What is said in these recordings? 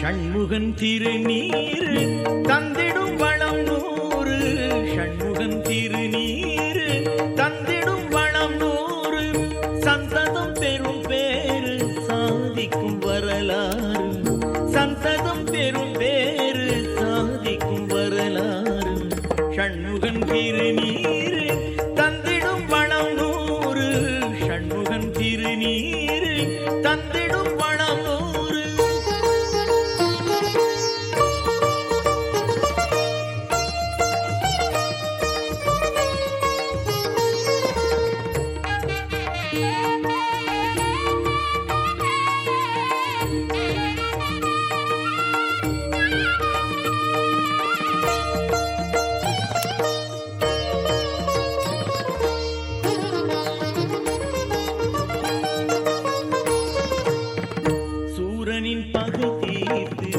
ஷண்முகன் திருநீர் தந்திடும் வளம் நூறு. ஷண்முகன் திருநீர் தந்திடும் வளம் நூறு. சந்ததம் பெரும் பேரு சாதிக்கும் வரலாறு. சந்ததம் பெரும் பேரு சாதிக்கும் வரலாறு. ஷண்முகன் திருநீர் தந்திடும் வளம் நூறு. ஷண்முகன் திருநீர் தந்திடும் வளம் நூறு. சூரனின் பகை தீர்த்து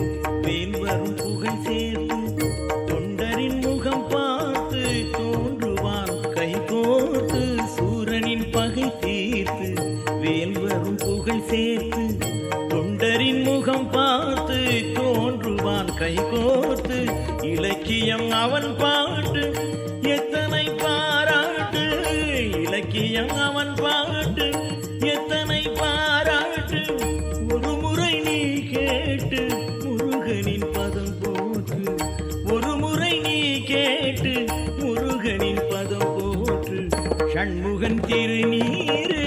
வேல் வரும் புகழ் சேர்த்து தொண்டரின் முகம் பார்த்து தோன்றுவான் கை கோர்த்து. சூரனின் பகை தீர்த்து வேல் வரும் புகழ் சேர்த்து தொண்டரின் முகம் பார்த்து தோன்றுவான் கை கோர்த்து. இலக்கியம் அவன் பாட்டு எத்தனை பாராட்டு. இலக்கியம் அவன் பாட்டு எத்தனை பாராட்டு. ஒரு முறை நீ கேட்டு முருகனின் பதம் போற்று. ஒரு முறை நீ கேட்டு முருகனின் பதம் போற்று. ஷண்முகன் திருநீர்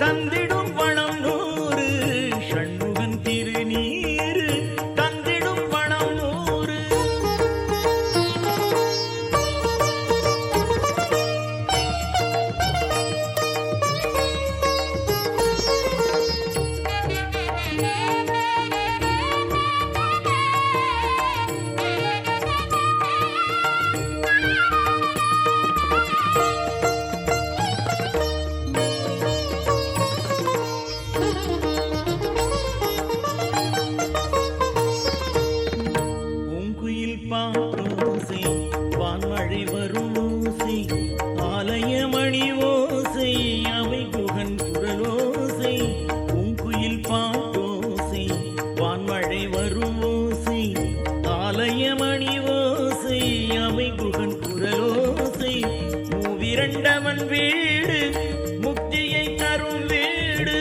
தந்திடும் வளம் நூறு. ஷண்முகன் திருநீர் தந்திடும் வளம் நூறு. பூங்குயில் பாட்டோசை வான்மழை வரும் ஓசை ஆலயமணி ஓசை அவை குகன் குரலோசை. பூங்குயில் பாட்டோசை வான்மழை வரும் ஓசை ஆலயமணி ஓசை அவை குகன் குரலோசை. மூவிரண்டவன் வீடு முக்தியை தரும் வீடு.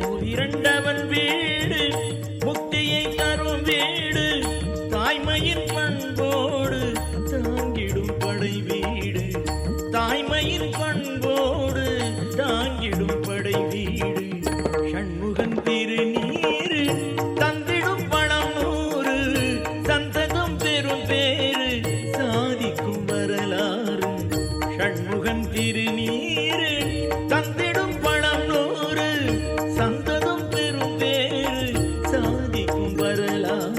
மூவிரண்டவன் வீடு முக்தியை தரும் வீடு. தாய்மையின் பண்போடு தாங்கிடும் படை வீடு. தாய்மையின் பண்போடு தாங்கிடும் படை வீடு. ஷண்முகன் திருநீர் தந்திடும் வளம் நூறு. சந்ததம் பெரும் பேரு சாதிக்கும் வரலாறு. ஷண்முகன் திருநீர் தந்திடும் வளம் நூறு. சந்ததம் பெரும் பேரு சாதிக்கும் வரலாறு.